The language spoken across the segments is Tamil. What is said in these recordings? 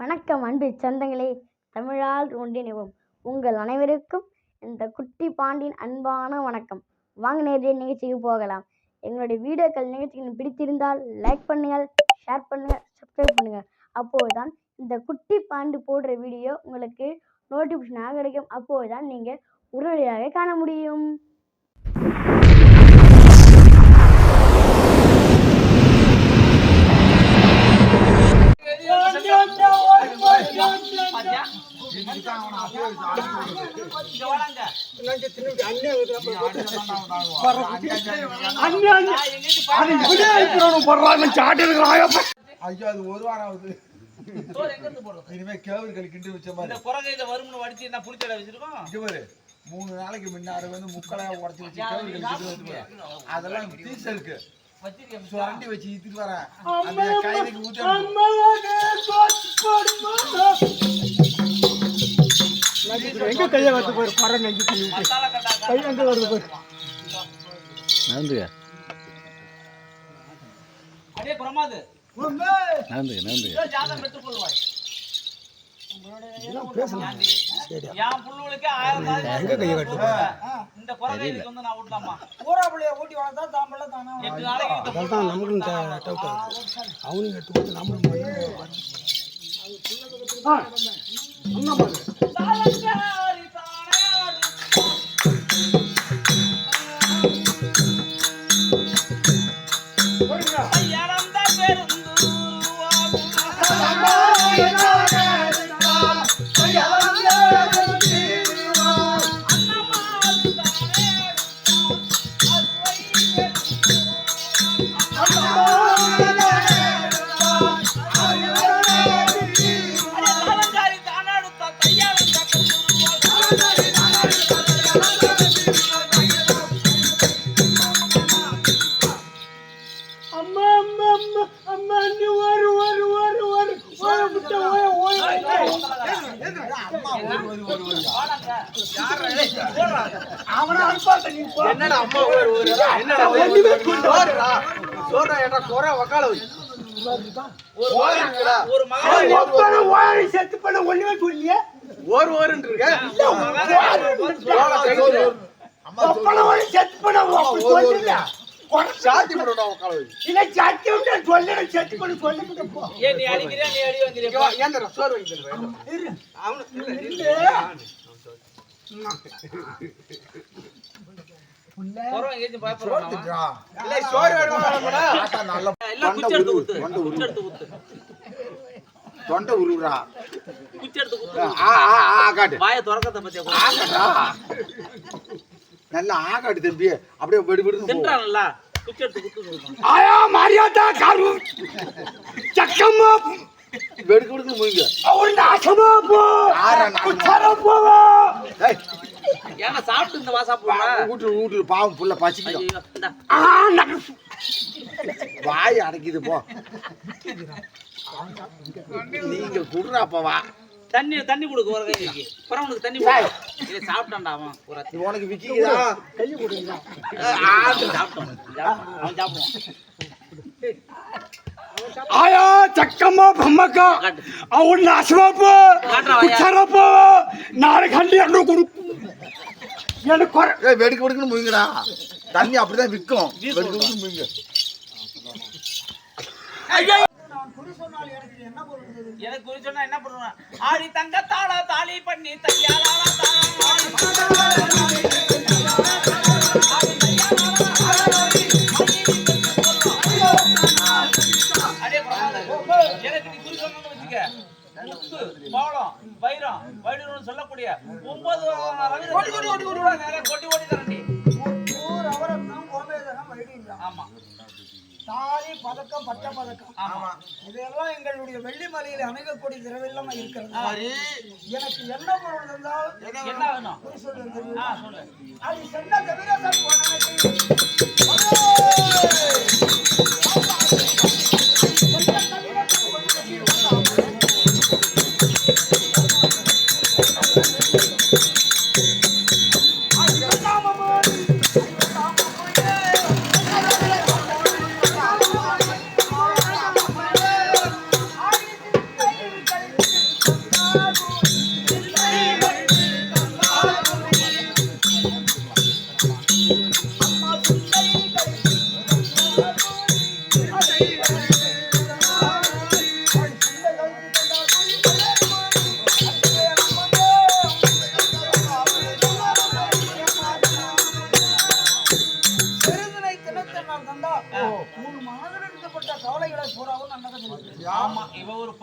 வணக்கம் அன்பு சொந்தங்களே, தமிழால் ஒன்றிணைவோம். உங்கள் அனைவருக்கும் இந்த குட்டி பாண்டியின் அன்பான வணக்கம். வாங்க நேரடியாக நிகழ்ச்சிக்கு போகலாம். எங்களுடைய வீடியோக்கள் நிகழ்ச்சிகள் பிடித்திருந்தால் லைக் பண்ணுங்கள், ஷேர் பண்ணுங்கள், சப்ஸ்கிரைப் பண்ணுங்கள். அப்போதுதான் இந்த குட்டி பாண்டு போடுற வீடியோ உங்களுக்கு நோட்டிஃபிகேஷனாக கிடைக்கும். அப்போதுதான் நீங்கள் உடனடியாக காண முடியும். ஒரு வாரம் ஆகுது. இனிமே கேவர்கள் கிண்டி வச்ச மாதிரி வரும்னு வடிச்சு என்ன புளிச்சடை வச்சிருக்கோம். 3 நாளைக்கு முன்னாடி வந்து முக்கலையா உடச்சி வச்சு கேவர்கள் அதெல்லாம் தீச இருக்கு சுரண்டி வச்சு இத்துட்டு வரேன். கைதுக்கு ஊற்றி எங்க கையை வந்து போய் பற நெஞ்சு கை எங்க வருது போய் நந்துங்க அடே பிரமாது நந்துங்க நந்துங்க ஜாதகம் பெற்று கொள்வாய். யாம் புள்ளுகளுக்கு 1000 எங்க கையை கட்டு இந்த குறகைக்கு வந்து நான் ஊட்டலாமா பூரா புள்ளைய ஊட்டி வளர்த்தா தாம்பல தானா 8 நாளைக்கு அதான் நமக்கு டவுட் அவனுக்கு கட்டு போட்டு நாம அண்ணா பாரு சாலங்காரி தானே யாரந்த பெருந்துருவாகும் தொண்டை உருவுறா நல்லா ஆகாடு தம்பி அப்படியே வெடி வெடி ஆயா மாரியாத்தா காரு சக்கம்மா வெடுக்கு வெடுக்கு முடிங்க அவன் நாசமா போ குச்சர போவா ஏன்னா சாப்பிட்டு இந்த வாசா போவா ஊட்டு பாவம் புள்ள பசிக்குது வாய் அடக்கிது போ நீங்க குடுறாப்பவா தண்ணி கொடுக்க வர கைக்கு அப்புறம் உனக்கு தண்ணி இதை சாப்பிட்டான்டா அவன் உனக்கு விக்கிதா கையை கொடுங்க சாப்பிட்டான் அவன் சாப்பிடுவான் ஆயா சக்கம்மா பிரம்மக்கா அவன் நாசமாப்போ குச்சரப்போ நாளை கண்டி அண்ணு கொடுப்பு எனக்கு வெடுக்கு வெடுக்குன்னு முயங்கடா தண்ணி அப்படிதான் விற்கும் வெடுக்கு வெடுக்குன்னு முயங்க எனக்கு குறி சொன்னா என்ன பண்ணுவேன் ஆடி தங்கத்தாள தாலி பண்ணி தையாளா எனக்கு நீ குறி சொன்னு வச்சுக்க முத்து பாவளம் வைரம் வைடூரம் சொல்லக்கூடிய 9 கொட்டி ஓடி தரண்டி ஆமா தாலி பதக்கம் பட்ட பதக்கம் ஆமா இதெல்லாம் எங்களுடைய வெள்ளிமலையில் அணுகக்கூடிய திரவெல்லாம் இருக்கிறது. எனக்கு என்ன பொருள் இருந்தால் என்ன வேணும் சொல்லு அது சென்ன கவிரசன்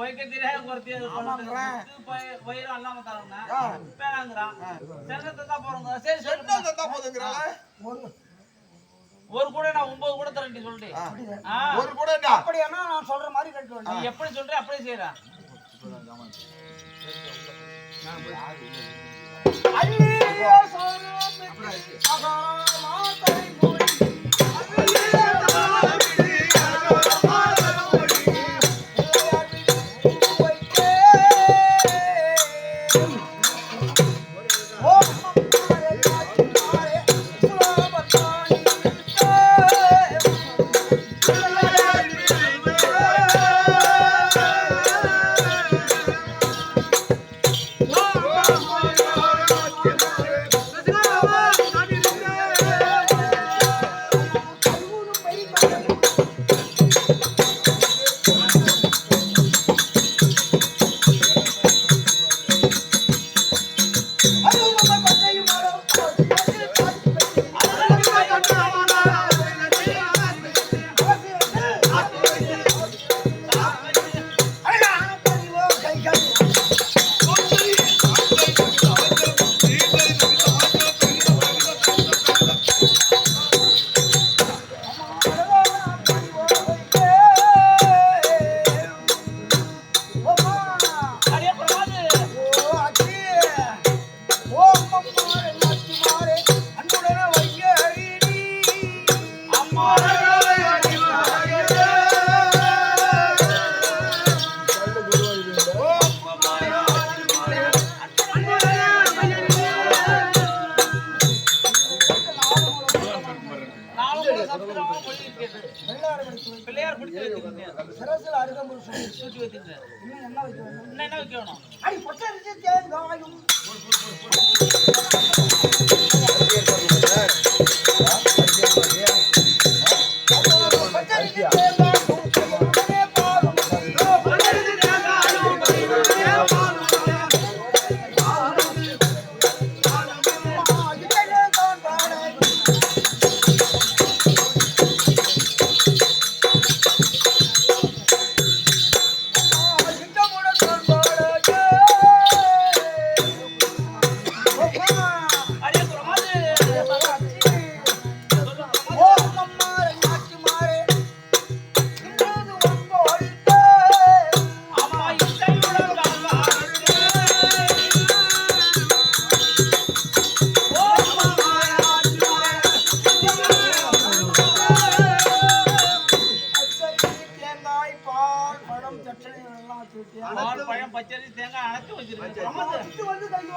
வைக்க தெரியாத வயிறு அல்லாம தரங்க பேனாங்கிறான் செங்கத்தை தான் போறோங்க சரி தான் போதுங்கிறாங்க ஒரு கூட நான் 9 கூட தரேன் சொல்லிட்டு ஒரு கூட அப்படியானா நான் சொல்ற மாதிரி கேட்க நீ எப்படி சொல்ற அப்படியே செய்யறா ஐயோ சாமி மாதரை மூடி பிள்ளையார் பிடிச்சு சிரசில் அருகம்புல் சூட்டி வச்சிருந்தேன் இன்னும் என்ன வைக்க வேணும் இன்னும் என்ன வைக்கணும் அடி பொட்டரிசி தேங்காயும் பழம் பச்சரி தேங்காய் அணைச்சு வச்சிருக்கேன்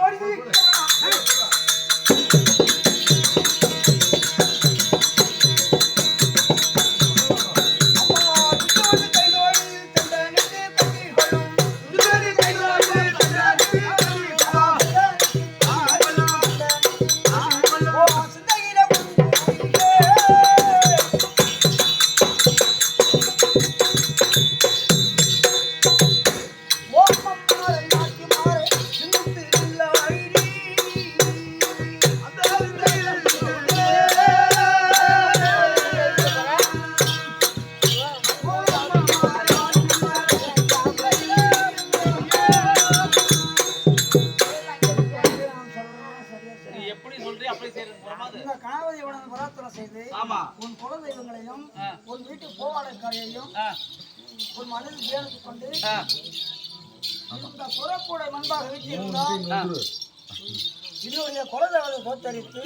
வந்து கையோடி உன் குல தெய்வங்களையும் உன் வீட்டு போவாடக்காரையையும் உன் மனதில் தியானித்துக் கொண்டு இந்த புறக்கூடை முன்பாக வீட்டியிருந்தால் என்னுடைய குலதெய்வத்தை தோத்தரித்து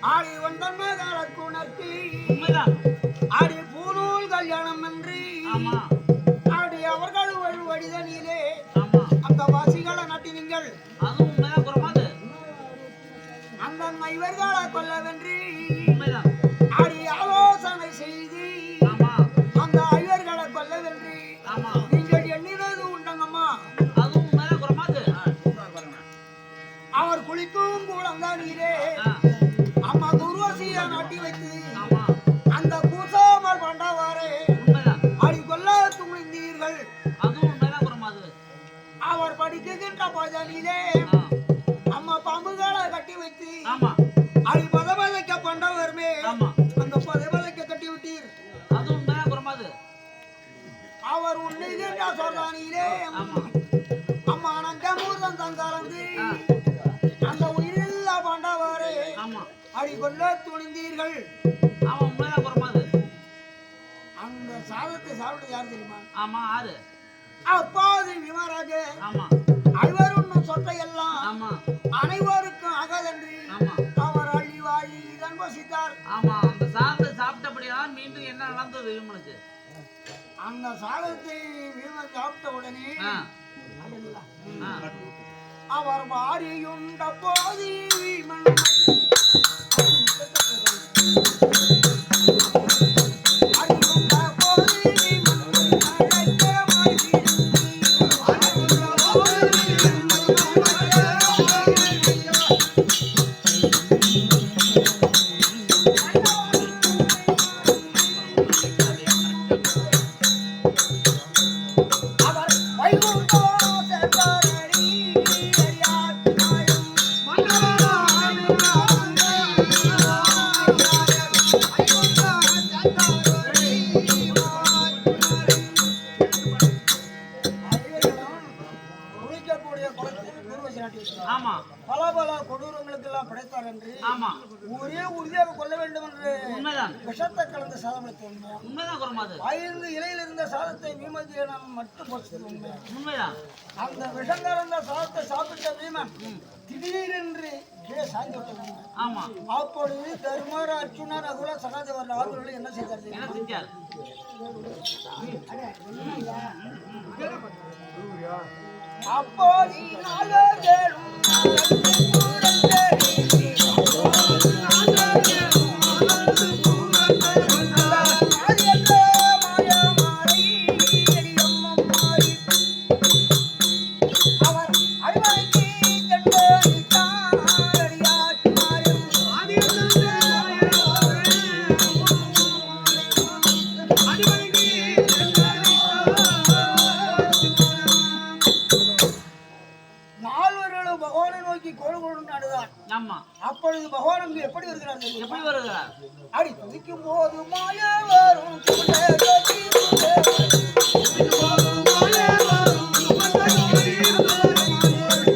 ஆடி வந்தன் மகள குணர்த்தி உண்மைதான். ஆடி பூநூல் கல்யாணம் என்று ஆமா ஆடி அவர்கள் ஒரு வடிதனிலே ஆமா அந்த வாசிகளை நட்டினீங்கள் அதுவும் உண்மைதான் குறமாது. அந்த இவர்களை கொல்லவென்று உண்மைதான். ஆடி ஆலோசனை செய்து ஆமா அந்த ஐவர்களை கொல்லவென்று ஆமா நீங்கள் எண்ணினது உண்டங்கம்மா. அதுவும் உண்மைதான் குறமாது. அவர் குளிக்கும் கூடந்தான் நீரே அம்மா குருவசியை நாட்டி வைத்து ஆமா அந்த கூசாமல் பண்டவாரே உண்மைதான். அடி கொல்ல துணிந்தீர்கள். அதுவும் உண்மைதான் குறமாது. அவர் படிக்குகின்ற பதனிலே அம்மா பாம்புகளை கட்டி வைத்து ஆமா அடி பதவதைக்க பண்டவருமே ஆமா அந்த பதவதைக்க கட்டி விட்டீர். அதுவும் உண்மைதான் குறமாது. அவர் உண்ணுகின்ற சொல்றானிலே ஆமா அம்மா நங்கமூர்தம் தான் கலந்து அந்த உயிரில்லா பண்டவாரே ஆமா அடி கொல்ல துணிந்தீர்கள். ஆமா உண்மைதான் குறமாது. அந்த சாதத்தை சாப்பிட்டு யார் தெரியுமா? ஆமா ஆறு அப்பாது விமராஜ ஆமா ஐவரும் சொற்றையெல்லாம் ஆமா அனைவருக்கும் அகதன்று ஆமா அவர் அள்ளி வாழி தன்பசித்தார். ஆமா அந்த சாதத்தை சாப்பிட்டபடியால் மீண்டும் என்ன நடந்தது இவங்களுக்கு? அந்த சாதத்தை வீமன் சாப்பிட்ட உடனே ஆ, ஆ. அவர் வாரியுண்ட போது வீமன் அறியுண்ட போது வீமன் அழைக்கமாய் அவர் வைகுண்டோ சென்றாரடி அறியார் நாயும் குளிக்கக்கூடிய குளத்தில் குருவசி நாட்டி வைத்தார். ஆமா பல பல கொடூரங்களுக்கு எல்லாம் படைத்தார் என்று ஆமா ஒரே உறுதியாக கொள்ள வேண்டும் என்று உண்மைதான் விஷத்தை கலந்த சாதம் உண்மையா? உண்மைதான் குறமாது. 5 இலையில் இருந்த சாதத்தை வீமதியிடம் மட்டும் போச்சது உண்மையா? உண்மைதான். அந்த விஷம் கலந்த சாதத்தை சாப்பிட்ட வீமன் திடீரென்று கீழே சாய்ந்து விட்டது உண்மை. ஆமா அப்பொழுது தர்மர் அர்ஜுனர் நகுல சகாதேவர் ஆகியோர்கள் என்ன செய்தார் என்ன தெரியுமா? செஞ்சார்? அப்போது நால்வர்களும் அவர் அடிமைக்கு சென்றடித்தார் அடியாட்மாரும் நால்வர்களும் பகவானை நோக்கி கோடு கோடு நடுதான். ஆமா அப்பொழுது பகவான் அங்கு எப்படி வருகிறார் தெரியுமா? எப்படி வருகிறார்? அடி துதிக்கும் போது மாய வரும் துண்டே கட்டி துண்டே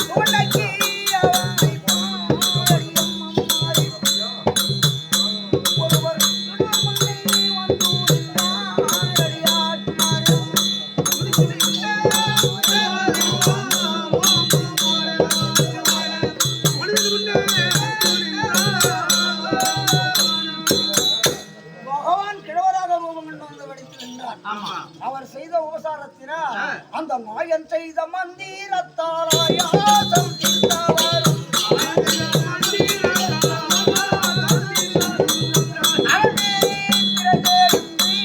துண்டக்கி அவனை பாடியம் அம்மாரி ஒருவர் முன்னே வந்து நின்றார் அடியாட்மாரும் பகவான் கிழவராக ரூபம் கொண்டு வந்து வெடித்து நின்றார். ஆமா அவர் செய்த உபசாரத்தினால் அந்த மாயன் செய்த மந்திரத்தாலாயாசம் தீர்த்தவரும் அவனே திரதேந்தி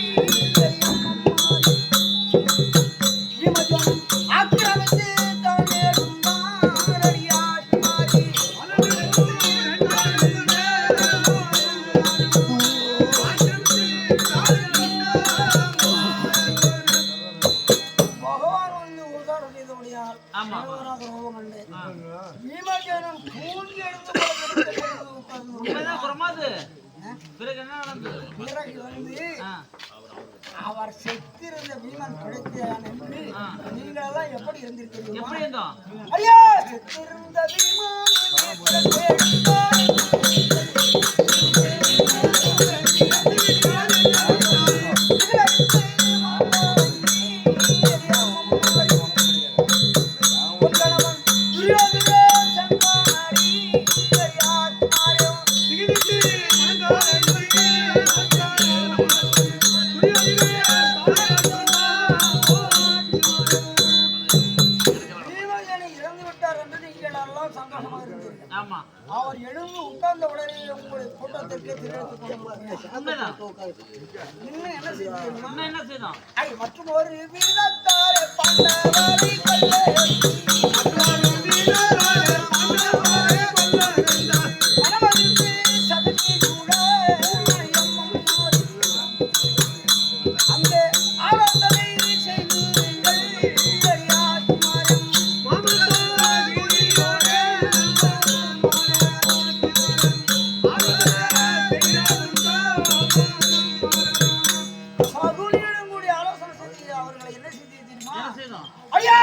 இமஜம் ஆக்கிரமித்து தானேடும் மாரடியாட்மாரி பகவான் வந்து உபசாரம் செய்தபடியால் ஆமா. கிழவராக ரூபம் கொண்டு ஆ. பீமசேனன் தூங்கி எழுந்து உட்கார்ந்து உண்மைதான் குறமாது. பிறகு என்ன நடந்தது? பிறகு வந்து ஆ, அவர் செத்திருந்த பீமன் பிடித்தான் என்று நீங்களெல்லாம் எப்படி இருந்திருக்கிறீங்க? எப்படி இருந்தோம்? ஐயா செத்திருந்த ஆமா அவர் எழுந்து உட்கார்ந்த உடனே உங்களை கூட்டத்திற்கு இன்னும் என்ன செய்யணுமா என்ன செய்தோம் மற்றும் ஒரு வீரத்தாரை பாண்டவரை அந்த ஆராதனை செய்து ஐயா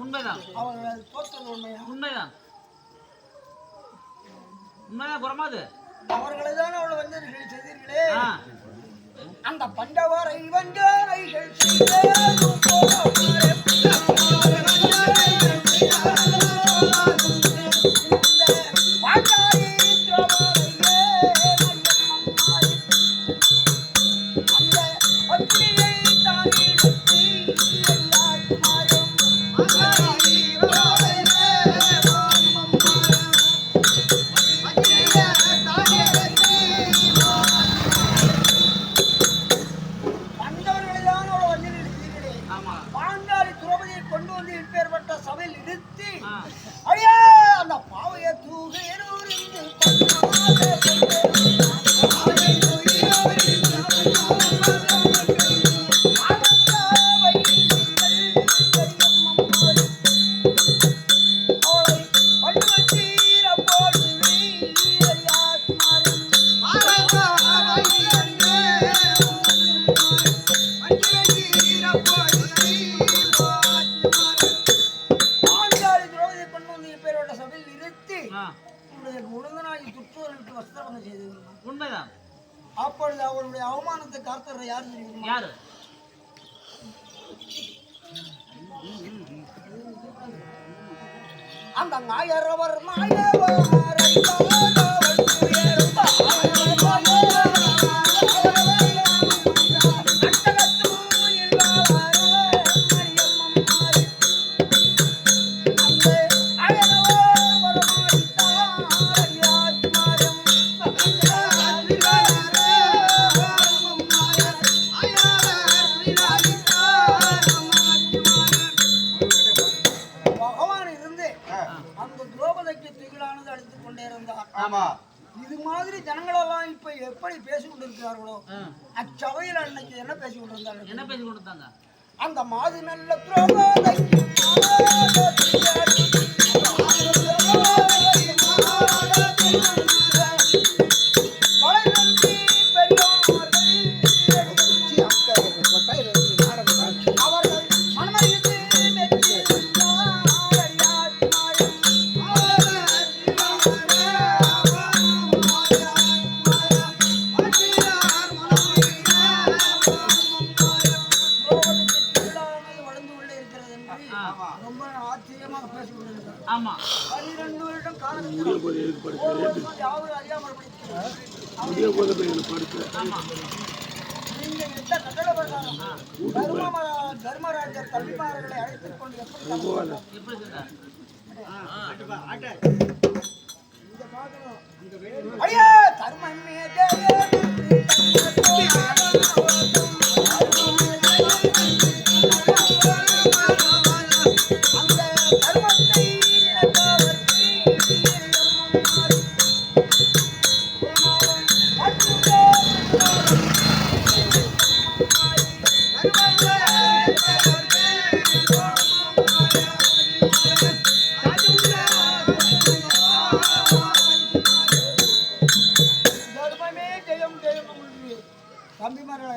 உண்மைதான் உண்மைதான் குறமாது அவர்களை தான் அவளை வந்து செய்தீர்களே அந்த பண்டவரை வந்தாரைகள் உண்மைதான் அப்பொழுது அவருடைய அவமானத்தை காத்தற யாரு தெரியுமா யாரு அந்த நாயரவர் நாயவரை இது மாதிரி ஜனங்களெல்லாம் இப்ப எப்படி பேசிக் கொண்டிருக்கிறார்களோ அச்சபையில் அன்னைக்கு என்ன பேசிக் கொண்டிருந்தாங்க என்ன பேசிக் கொண்டிருந்தாங்க அந்த மாது நல்ல துரோகத்தை ரொம்ப ஆச்சரியமாக பேசிக் கொண்டிருக்கிறார். 12 வருடம் காலத்தில் யாரும் அறியாமல் நீங்க இட்ட கட்டளை பிரகாரம் தர்மராஜர் தம்பிமார்களை அழைத்துக் கொண்டு எப்படி ஐயா தர்மன்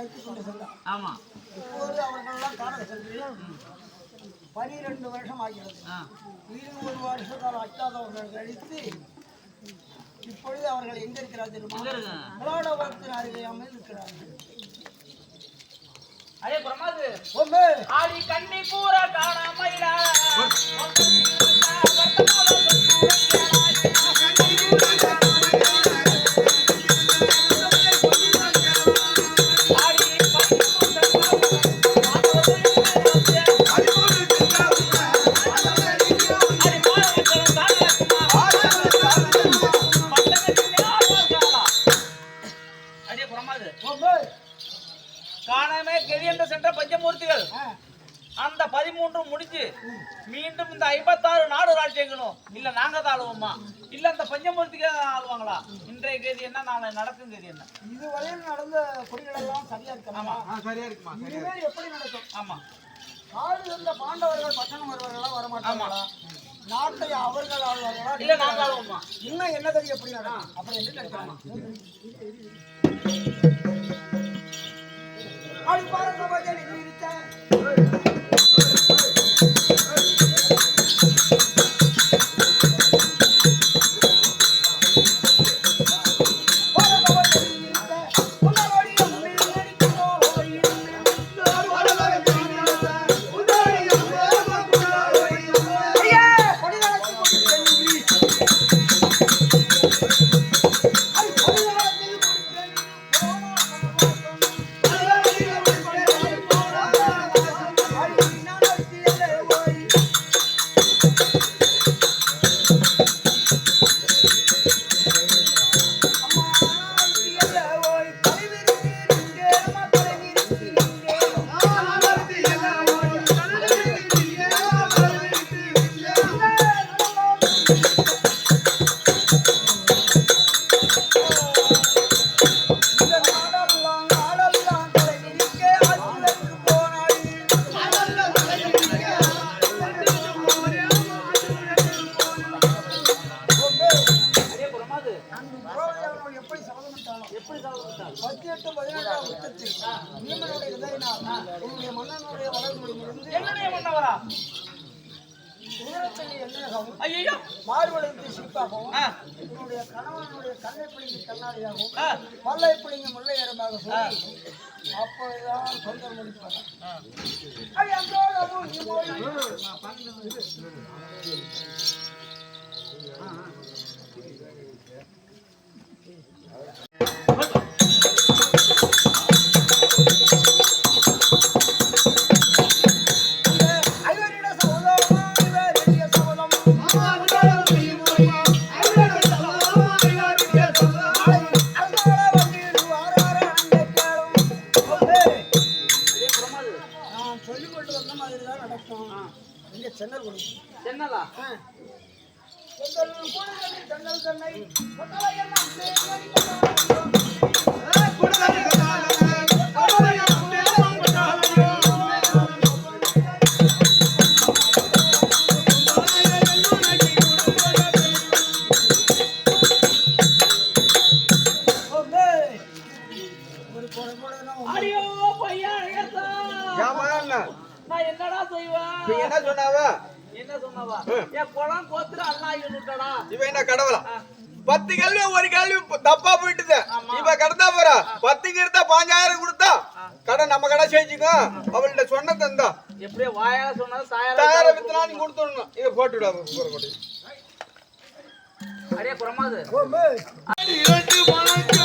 ஆதாயத்தை கொண்டு சென்றார். ஆமா. இப்போது அவர்களெல்லாம் காண சென்று 12 வருஷம் ஆகிறது. 21 வருஷ கால அச்சாதவர்கள் கழித்து இப்பொழுது அவர்கள் எங்க இருக்கிறார் தெரியுமா? விளாடவரத்தின் அருகே இருக்கிறார்கள். அதே பிரமாது ஒண்ணு ஆடி கண்ணி பூர காணாமைடா காணாமே கெதியென்று சென்ற பஞ்சமூர்த்திகள் அந்த 13 முடிஞ்சு மீண்டும் இந்த 56 நாடு ராஜ்யங்களும் இல்ல நாங்க தான் ஆளுவோமா இல்ல அந்த பஞ்சமூர்த்திகள் ஆளுவாங்களா? இன்றைய கேதி என்ன, நாளை நடக்கும் கேதி என்ன? இதுவரையில் நடந்த குடிகள் எல்லாம் சரியா இருக்கலாமா? சரியா இருக்குமா? இனிமேல் எப்படி நடக்கும்? ஆமா. நாடு இருந்த பாண்டவர்கள் பட்டணம் வருவார்களா வரமாட்டாங்களா? நாட்டை அவர்கள் ஆழ்வார்களா இல்ல நாங்க ஆளுவோமா? இன்னும் என்ன தெரியும் எப்படி நடக்கும் அப்படி என்று கேட்கலாம். அப்படி பாருங்க பஜனை மார்வளைந்து சிரிப்பாகவும் என்னுடைய கணவனுடைய கண்ணை பிடிங்கி கண்ணாடியாகவும் பல்லை பிடிங்கி முல்லையரமாக சொல்லி அப்போதுதான் சொந்தம் முடிப்பாங்க. என்னலா நான் என்னடா செய்வேன்? என்ன சொன்னாவ? என்ன சொன்னவா? என் குளம் கோத்துற அண்ணா விட்டுடா. இவன் என்ன கடவுளா? 10 கேள்வி ஒரு கேள்வி தப்பா போயிட்டுது. இப்ப கடந்தா போறா 10 கிட்ட 5000 கொடுத்தா கடன் நம்ம கடை செஞ்சுக்கோ. அவள்கிட்ட சொன்ன தந்தா எப்படியே வாயால சொன்னது தாயார வித்தனா நீ கொடுத்துடணும். இத போட்டு விடாம போறோடி. அடே பிரமாது ராஜா